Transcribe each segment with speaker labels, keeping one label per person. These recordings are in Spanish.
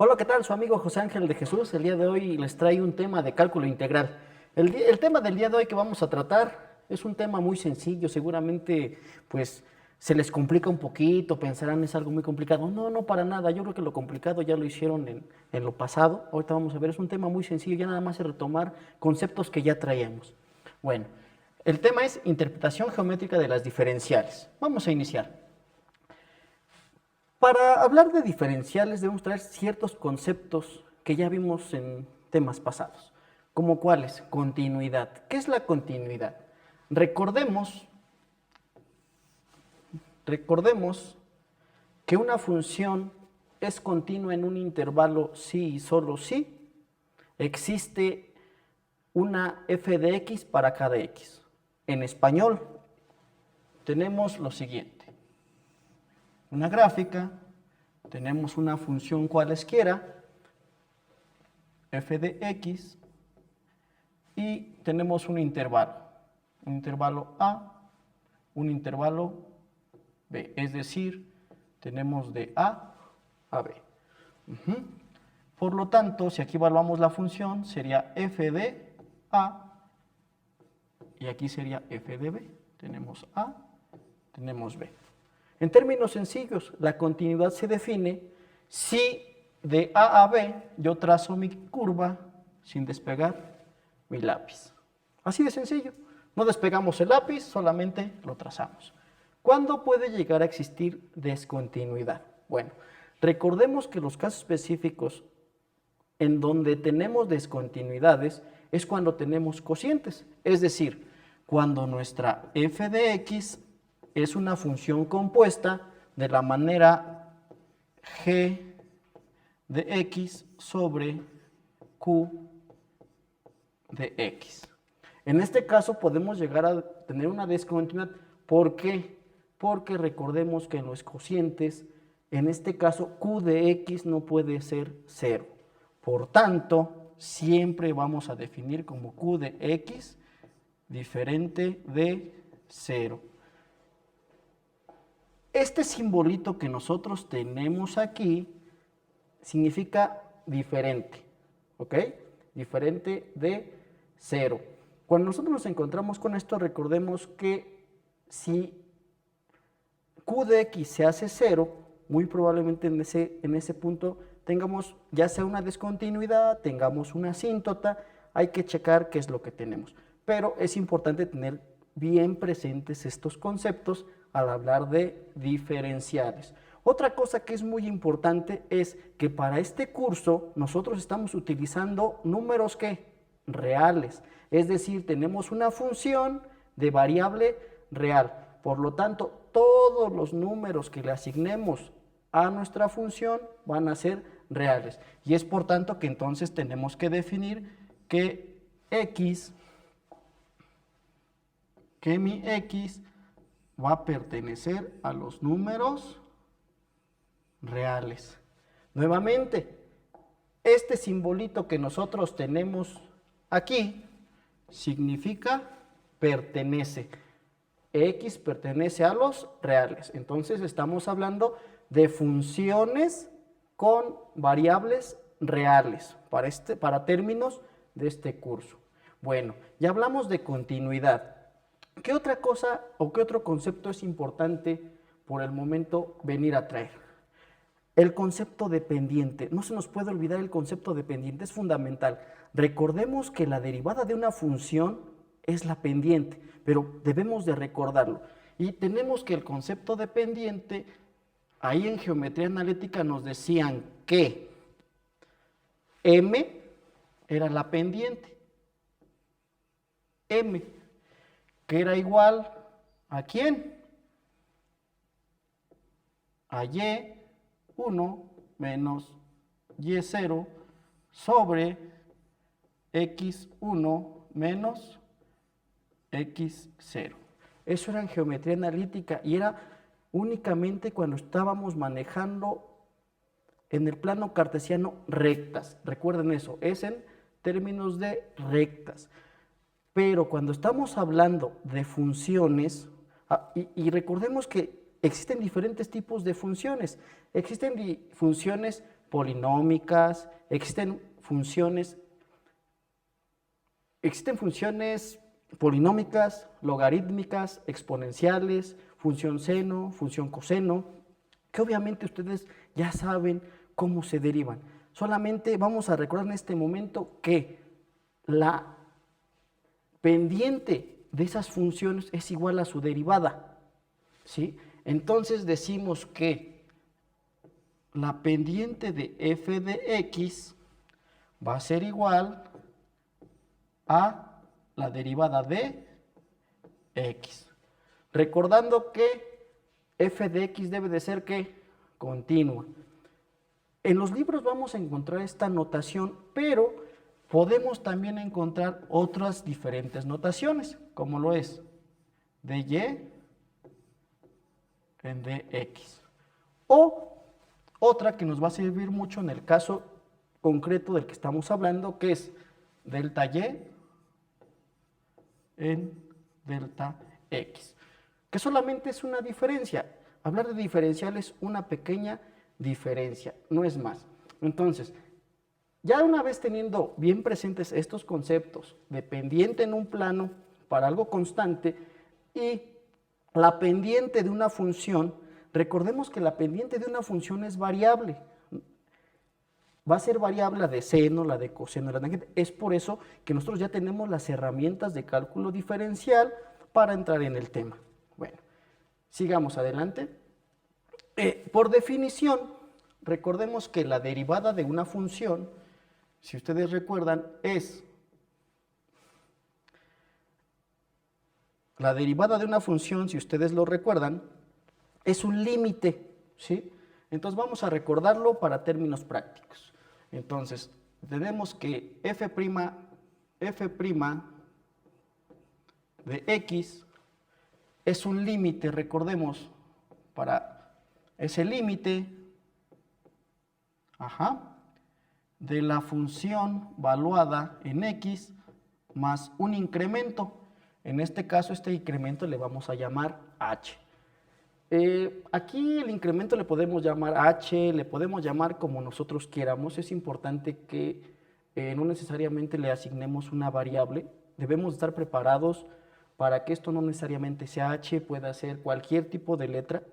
Speaker 1: Hola, ¿qué tal? Su amigo José Ángel de Jesús. El día de hoy les traigo un tema de cálculo integral. El tema del día de hoy que vamos a tratar es un tema muy sencillo. Seguramente, pues, se les complica un poquito, pensarán es algo muy complicado. No, no, para nada. Yo creo que lo complicado ya lo hicieron en lo pasado. Ahorita vamos a ver, es un tema muy sencillo. Ya nada más es retomar conceptos que ya traíamos. Bueno, el tema es interpretación geométrica de las diferenciales. Vamos a iniciar. Para hablar de diferenciales debemos traer ciertos conceptos que ya vimos en temas pasados, como cuáles, continuidad. ¿Qué es la continuidad? Recordemos, recordemos que una función es continua en un intervalo sí y solo sí. Existe una f de x para cada x. En español tenemos lo siguiente. Una gráfica, tenemos una función cualesquiera, f de x, y tenemos un intervalo a, un intervalo b, es decir, tenemos de a b. Por lo tanto, si aquí evaluamos la función, sería f de a, y aquí sería f de b. Tenemos a, tenemos b. En términos sencillos, la continuidad se define si de A a B yo trazo mi curva sin despegar mi lápiz. Así de sencillo. No despegamos el lápiz, solamente lo trazamos. ¿Cuándo puede llegar a existir descontinuidad? Bueno, recordemos que los casos específicos en donde tenemos descontinuidades es cuando tenemos cocientes, es decir, cuando nuestra f de x es una función compuesta de la manera g de x sobre q de x. En este caso podemos llegar a tener una descontinuidad. ¿Por qué? Porque recordemos que en los cocientes, en este caso q de x no puede ser 0. Por tanto, siempre vamos a definir como q de x diferente de 0. Este simbolito que nosotros tenemos aquí significa diferente, ¿ok? Diferente de 0. Cuando nosotros nos encontramos con esto, recordemos que si q de x se hace 0, muy probablemente en ese punto tengamos ya sea una descontinuidad, tengamos una asíntota, hay que checar qué es lo que tenemos. Pero es importante tener bien presentes estos conceptos al hablar de diferenciales. Otra cosa que es muy importante es que para este curso nosotros estamos utilizando números ¿qué? Reales. Es decir, tenemos una función de variable real. Por lo tanto, todos los números que le asignemos a nuestra función van a ser reales. Y es por tanto que entonces tenemos que definir que mi x va a pertenecer a los números reales. Nuevamente, este simbolito que nosotros tenemos aquí significa pertenece. X pertenece a los reales. Entonces estamos hablando de funciones con variables reales para términos de este curso. Bueno, ya hablamos de continuidad. ¿Qué otra cosa o qué otro concepto es importante por el momento venir a traer? El concepto de pendiente. No se nos puede olvidar el concepto de pendiente, es fundamental. Recordemos que la derivada de una función es la pendiente, pero debemos de recordarlo. Y tenemos que el concepto de pendiente, ahí en geometría analítica nos decían que m era la pendiente. M, que era igual a ¿quién? A y1 menos y0 sobre x1 menos x0. Eso era en geometría analítica y era únicamente cuando estábamos manejando en el plano cartesiano rectas. Recuerden eso, es en términos de rectas. Pero cuando estamos hablando de funciones, recordemos que existen diferentes tipos de funciones. Existen funciones polinómicas, existen funciones polinómicas, logarítmicas, exponenciales, función seno, función coseno, que obviamente ustedes ya saben cómo se derivan. Solamente vamos a recordar en este momento que la pendiente de esas funciones es igual a su derivada, ¿sí? Entonces decimos que la pendiente de f de x va a ser igual a la derivada de x. Recordando que f de x debe de ser ¿qué? Continua. En los libros vamos a encontrar esta notación, pero podemos también encontrar otras diferentes notaciones, como lo es de y en dx. O otra que nos va a servir mucho en el caso concreto del que estamos hablando, que es delta y en delta x, que solamente es una diferencia. Hablar de diferencial es una pequeña diferencia, no es más. Entonces, ya una vez teniendo bien presentes estos conceptos de pendiente en un plano para algo constante y la pendiente de una función, recordemos que la pendiente de una función es variable. Va a ser variable la de seno, la de coseno, la tangente. Es por eso que nosotros ya tenemos las herramientas de cálculo diferencial para entrar en el tema. Bueno, sigamos adelante. Por definición, recordemos que la derivada de una función, si ustedes recuerdan, es la derivada de una función, si ustedes lo recuerdan, es un límite, ¿sí? Entonces vamos a recordarlo para términos prácticos. Entonces, tenemos que f' de x es un límite, recordemos, para ese límite de la función valuada en x más un incremento. En este caso, este incremento le vamos a llamar h. Aquí el incremento le podemos llamar h, le podemos llamar como nosotros quieramos. Es importante que no necesariamente le asignemos una variable. Debemos estar preparados para que esto no necesariamente sea h, pueda ser cualquier tipo de letra.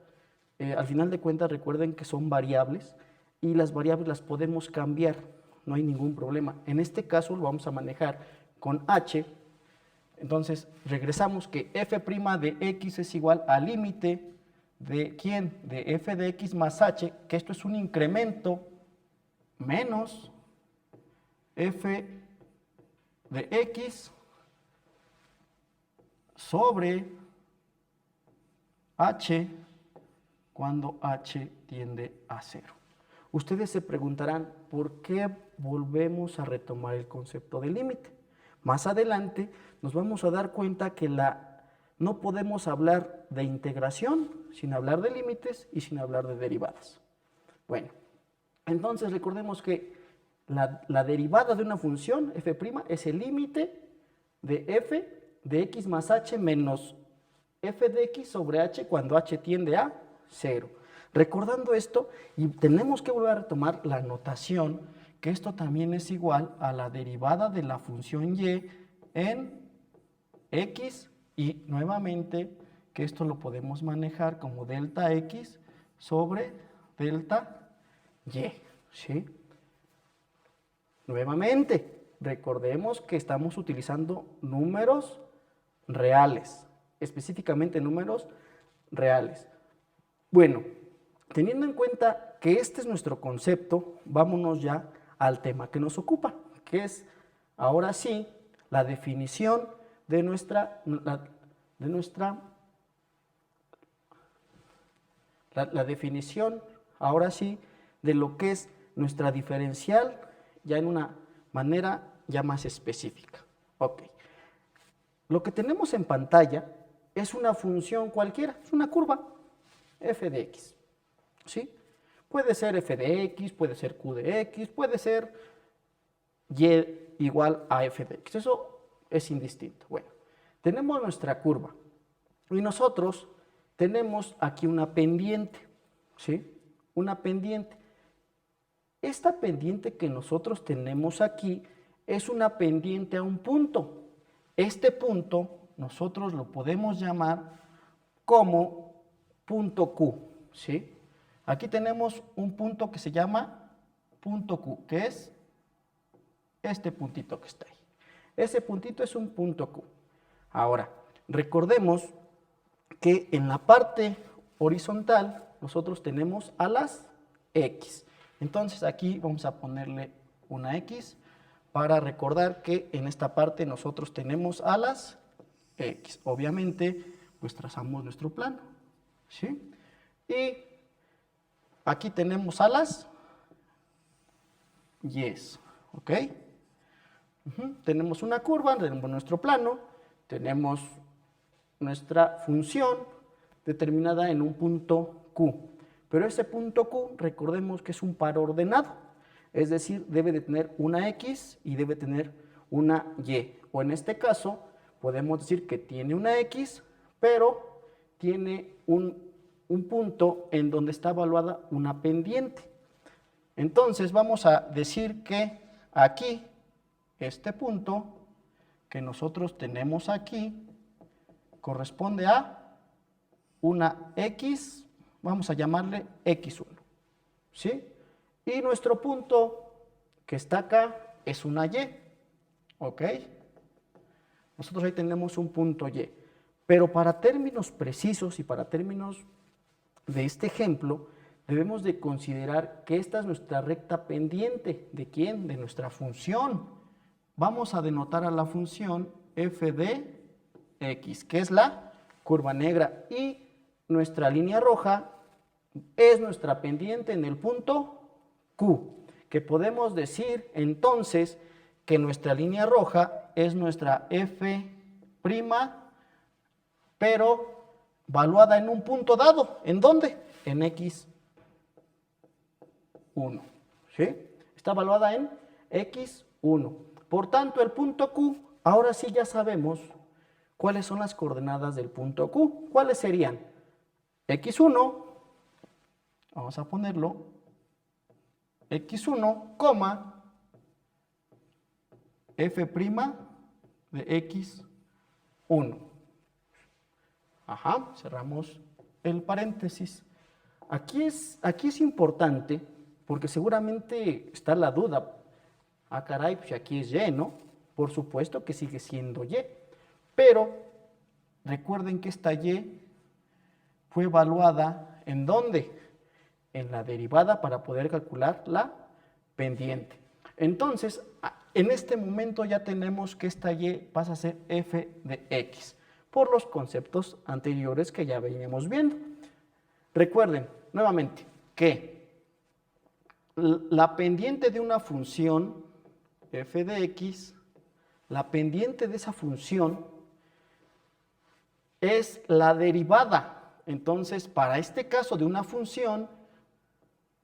Speaker 1: Al final de cuentas, recuerden que son variables y las variables las podemos cambiar, no hay ningún problema. En este caso lo vamos a manejar con h. Entonces regresamos que f' de x es igual al límite de ¿quién? De f de x más h, que esto es un incremento, menos f de x sobre h cuando h tiende a 0. Ustedes se preguntarán, ¿por qué volvemos a retomar el concepto de límite? Más adelante nos vamos a dar cuenta que no podemos hablar de integración sin hablar de límites y sin hablar de derivadas. Bueno, entonces recordemos que la derivada de una función, f' es el límite de f de x más h menos f de x sobre h cuando h tiende a 0. Recordando esto, y tenemos que volver a retomar la notación, que esto también es igual a la derivada de la función y en x, y nuevamente que esto lo podemos manejar como delta x sobre delta y, ¿sí? Nuevamente, recordemos que estamos utilizando números reales, específicamente números reales. Bueno, teniendo en cuenta que este es nuestro concepto, vámonos ya al tema que nos ocupa, que es, ahora sí, la definición de nuestra definición, ahora sí, de lo que es nuestra diferencial, ya en una manera ya más específica. Ok. Lo que tenemos en pantalla es una función cualquiera, es una curva, f de x, ¿sí? Puede ser f de x, puede ser q de x, puede ser y igual a f de x, eso es indistinto. Bueno, tenemos nuestra curva y nosotros tenemos aquí una pendiente, ¿sí? Una pendiente. esta pendiente que nosotros tenemos aquí es una pendiente a un punto. Este punto nosotros lo podemos llamar como punto Q, ¿sí? Aquí tenemos un punto que se llama punto Q, que es este puntito que está ahí. Ese puntito es un punto Q. Ahora, recordemos que en la parte horizontal nosotros tenemos a las X. Entonces aquí vamos a ponerle una X para recordar que en esta parte nosotros tenemos a las X. Obviamente, pues trazamos nuestro plano, ¿sí? Y aquí tenemos a las Y, ¿ok? Tenemos una curva, tenemos nuestro plano, tenemos nuestra función determinada en un punto Q. Pero ese punto Q, recordemos que es un par ordenado, es decir, debe de tener una X y debe tener una Y. O en este caso, podemos decir que tiene una X, pero tiene un punto en donde está evaluada una pendiente. Entonces vamos a decir que aquí, este punto que nosotros tenemos aquí, corresponde a una X, vamos a llamarle X1, ¿sí? Y nuestro punto que está acá es una Y, ¿ok? Nosotros ahí tenemos un punto Y. Pero para términos precisos y para términos de este ejemplo, debemos de considerar que esta es nuestra recta pendiente. ¿De quién? De nuestra función. Vamos a denotar a la función f de x, que es la curva negra, y nuestra línea roja es nuestra pendiente en el punto Q, que podemos decir entonces que nuestra línea roja es nuestra f', pero valuada en un punto dado. ¿En dónde? En x1, ¿sí? Está valuada en x1. Por tanto, el punto Q, ahora sí ya sabemos cuáles son las coordenadas del punto Q. ¿Cuáles serían? x1, vamos a ponerlo, x1, coma, f' de x1. Ajá, cerramos el paréntesis. Aquí es importante porque seguramente está la duda. Ah, caray, pues aquí es Y, ¿no? Por supuesto que sigue siendo Y. Pero recuerden que esta Y fue evaluada ¿en dónde? En la derivada para poder calcular la pendiente. Entonces, en este momento ya tenemos que esta Y pasa a ser f de x, por los conceptos anteriores que ya veníamos viendo. Recuerden, nuevamente, que la pendiente de una función f de x, la pendiente de esa función es la derivada. Entonces, para este caso de una función,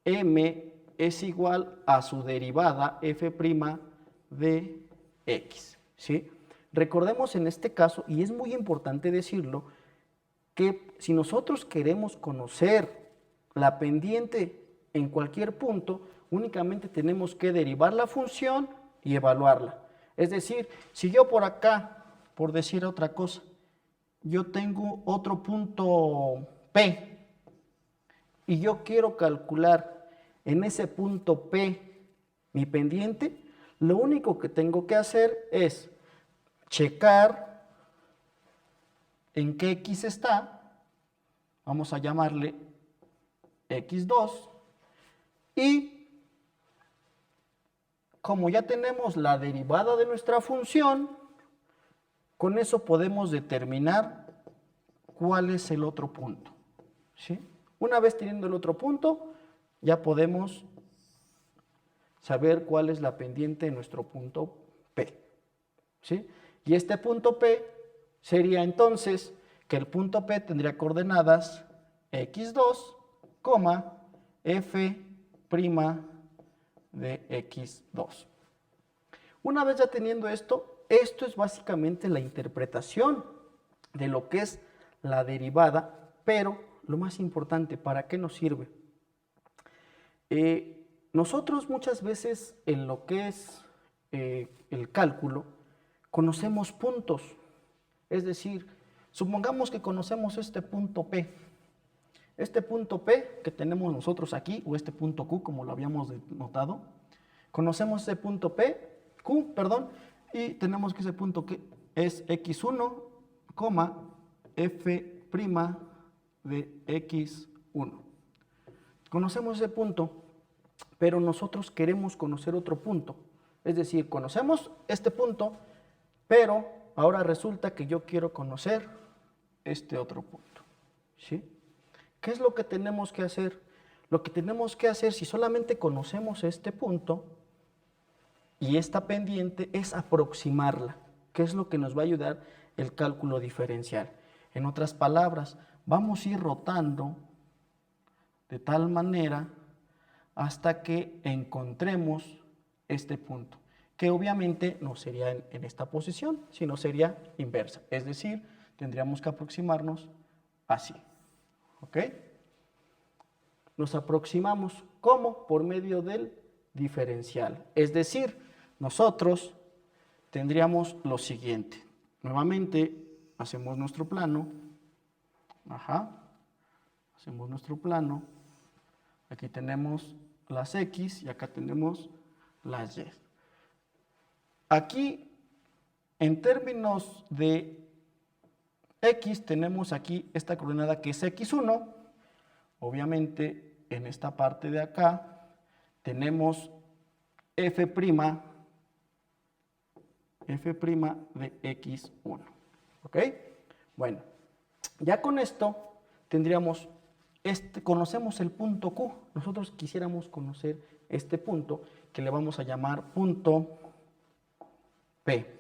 Speaker 1: m es igual a su derivada f' de x, ¿sí? Recordemos en este caso, y es muy importante decirlo, que si nosotros queremos conocer la pendiente en cualquier punto, únicamente tenemos que derivar la función y evaluarla. Es decir, si yo por acá, por decir otra cosa, yo tengo otro punto P y yo quiero calcular en ese punto P mi pendiente, lo único que tengo que hacer es checar en qué X está, vamos a llamarle X2, y como ya tenemos la derivada de nuestra función, con eso podemos determinar cuál es el otro punto, ¿sí? Una vez teniendo el otro punto, ya podemos saber cuál es la pendiente de nuestro punto P, ¿sí? Y este punto P sería entonces que el punto P tendría coordenadas x2, f' de x2. Una vez ya teniendo esto, esto es básicamente la interpretación de lo que es la derivada, pero lo más importante, ¿para qué nos sirve? nosotros muchas veces en lo que es el cálculo, conocemos puntos. Es decir, supongamos que conocemos este punto P. Este punto P que tenemos nosotros aquí, o este punto Q, como lo habíamos notado, conocemos ese punto Q, y tenemos que ese punto que es x1, f' de x1. Conocemos ese punto, pero nosotros queremos conocer otro punto. Es decir, conocemos este punto, pero ahora resulta que yo quiero conocer este otro punto. ¿Sí? ¿Qué es lo que tenemos que hacer? Lo que tenemos que hacer, si solamente conocemos este punto y esta pendiente, es aproximarla, que es lo que nos va a ayudar el cálculo diferencial. En otras palabras, vamos a ir rotando de tal manera hasta que encontremos este punto, que obviamente no sería en esta posición, sino sería inversa. Es decir, tendríamos que aproximarnos así. ¿Ok? Nos aproximamos, ¿cómo? Por medio del diferencial. Es decir, nosotros tendríamos lo siguiente. Nuevamente, hacemos nuestro plano. Hacemos nuestro plano. Aquí tenemos las X y acá tenemos las Y. Aquí, en términos de X, tenemos aquí esta coordenada que es X1. Obviamente, en esta parte de acá, tenemos F' de X1. ¿Ok? Bueno, ya con esto tendríamos, conocemos el punto Q. Nosotros quisiéramos conocer este punto que le vamos a llamar punto P.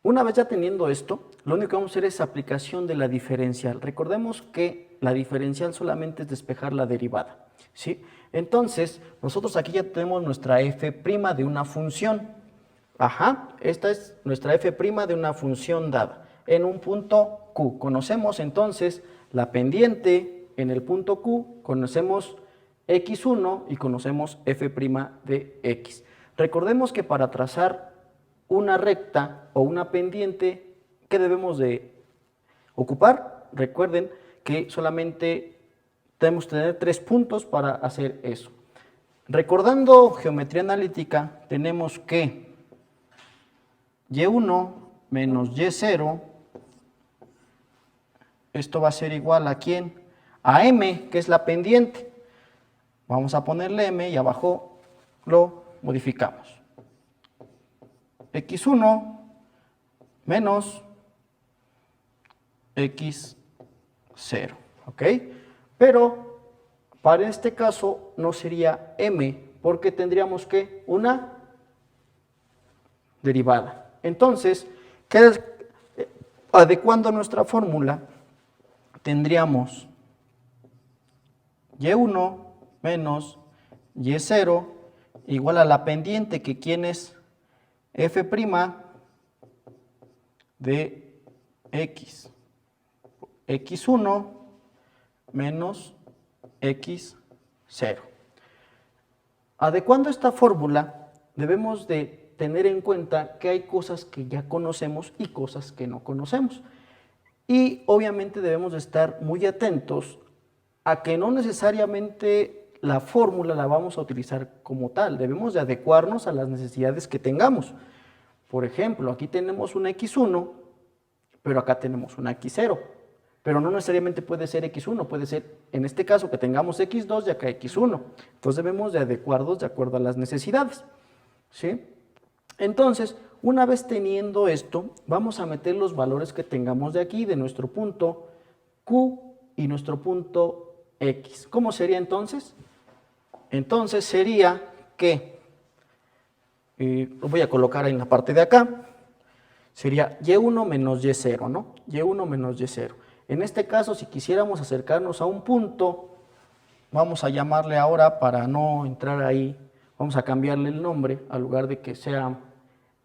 Speaker 1: Una vez ya teniendo esto, lo único que vamos a hacer es aplicación de la diferencial. Recordemos que la diferencial solamente es despejar la derivada, ¿sí? Entonces, nosotros aquí ya tenemos nuestra f' de una función. Esta es nuestra f' de una función dada en un punto Q. Conocemos entonces la pendiente en el punto Q, conocemos x1 y conocemos f' de x. Recordemos que para trazar una recta o una pendiente, ¿qué debemos de ocupar? Recuerden que solamente tenemos que tener 3 puntos para hacer eso. Recordando geometría analítica, tenemos que y1 menos y0, esto va a ser igual a ¿quién? A m, que es la pendiente. Vamos a ponerle m y abajo lo modificamos. x1 menos x0, ¿ok? Pero para este caso no sería m, porque tendríamos que una derivada. Entonces, adecuando nuestra fórmula, tendríamos y1 menos y0 igual a la pendiente, que ¿quién es? F' de x, x1 menos x0. Adecuando esta fórmula, debemos de tener en cuenta que hay cosas que ya conocemos y cosas que no conocemos. Y obviamente debemos de estar muy atentos a que no necesariamente la fórmula la vamos a utilizar como tal. Debemos de adecuarnos a las necesidades que tengamos. Por ejemplo, aquí tenemos una x1, pero acá tenemos una x0. Pero no necesariamente puede ser x1, puede ser, en este caso, que tengamos x2 y acá x1. Entonces debemos de adecuarnos de acuerdo a las necesidades, ¿sí? Entonces, una vez teniendo esto, vamos a meter los valores que tengamos de aquí, de nuestro punto Q y nuestro punto X. ¿Cómo sería entonces? Entonces sería que, lo voy a colocar en la parte de acá, sería y1 menos y0, ¿no? y1 menos y0. En este caso, si quisiéramos acercarnos a un punto, vamos a llamarle ahora, para no entrar ahí, vamos a cambiarle el nombre, al lugar de que sea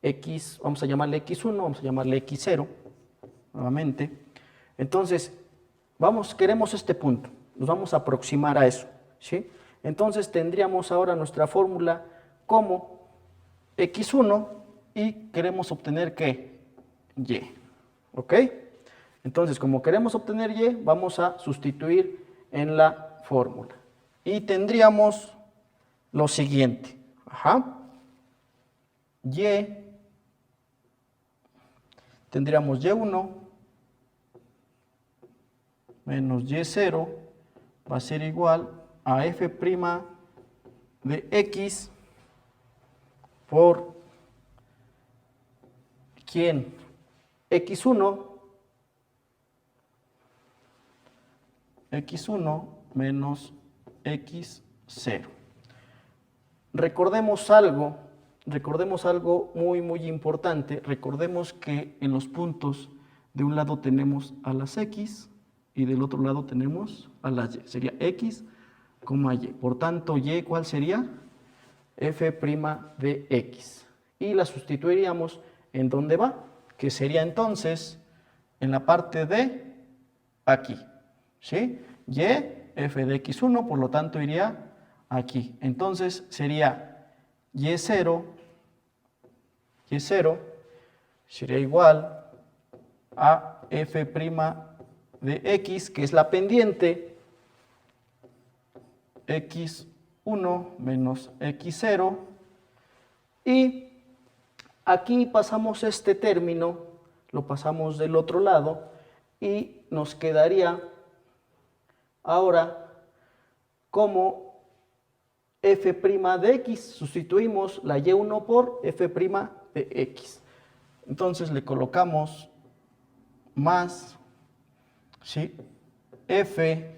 Speaker 1: X, vamos a llamarle X1, vamos a llamarle X0, nuevamente. Entonces, queremos este punto, nos vamos a aproximar a eso, ¿sí? Entonces tendríamos ahora nuestra fórmula como x1 y queremos obtener ¿qué? Y. ¿Ok? Entonces, como queremos obtener y, vamos a sustituir en la fórmula. Y tendríamos lo siguiente. Tendríamos y1 menos y0 va a ser igual a f' de x por ¿quién? x1 menos x0. Recordemos algo muy importante. Recordemos que en los puntos de un lado tenemos a las x y del otro lado tenemos a las y. Sería x, y. Por tanto, y, ¿cuál sería? F' de x. Y la sustituiríamos en dónde va, que sería entonces en la parte de aquí. ¿Sí? Y, f de x1, por lo tanto iría aquí. Entonces sería y0 sería igual a f' de x, que es la pendiente, x1 menos x0, y aquí pasamos este término, lo pasamos del otro lado, y nos quedaría ahora como f' de x, sustituimos la y1 por f' de x. Entonces le colocamos más, ¿sí? f'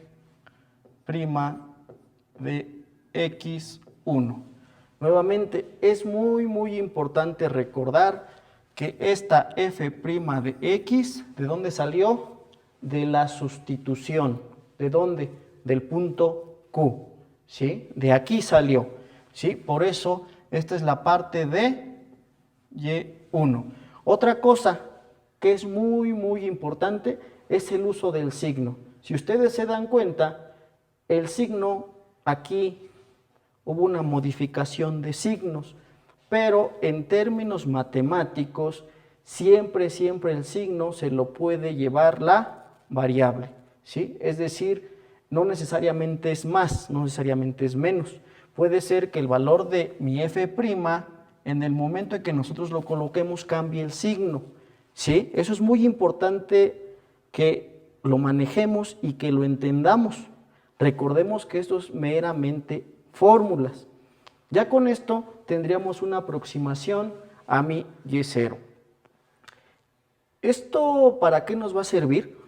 Speaker 1: de x1. Nuevamente, es muy importante recordar que esta f' de x, ¿de dónde salió? De la sustitución. ¿De dónde? Del punto Q, ¿sí? De aquí salió, ¿sí? Por eso, esta es la parte de y1. Otra cosa que es muy importante es el uso del signo. Si ustedes se dan cuenta, el signo aquí hubo una modificación de signos, pero en términos matemáticos, siempre el signo se lo puede llevar la variable, ¿sí? Es decir, no necesariamente es más, no necesariamente es menos. Puede ser que el valor de mi f', en el momento en que nosotros lo coloquemos, cambie el signo, ¿sí? Eso es muy importante que lo manejemos y que lo entendamos. Recordemos que esto es meramente fórmulas. Ya con esto tendríamos una aproximación a mi y0. ¿Esto para qué nos va a servir?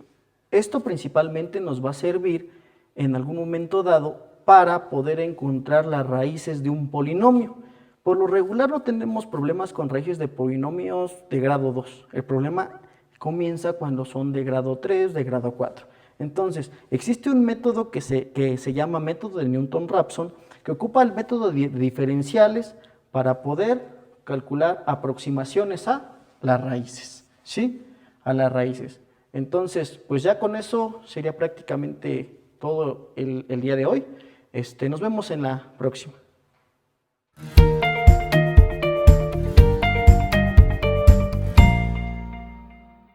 Speaker 1: Esto principalmente nos va a servir en algún momento dado para poder encontrar las raíces de un polinomio. Por lo regular no tenemos problemas con raíces de polinomios de grado 2. El problema comienza cuando son de grado 3, de grado 4. Entonces, existe un método que se llama método de Newton-Raphson, que ocupa el método de diferenciales para poder calcular aproximaciones a las raíces, ¿sí? A las raíces. Entonces, pues ya con eso sería prácticamente todo el día de hoy. Nos vemos en la próxima.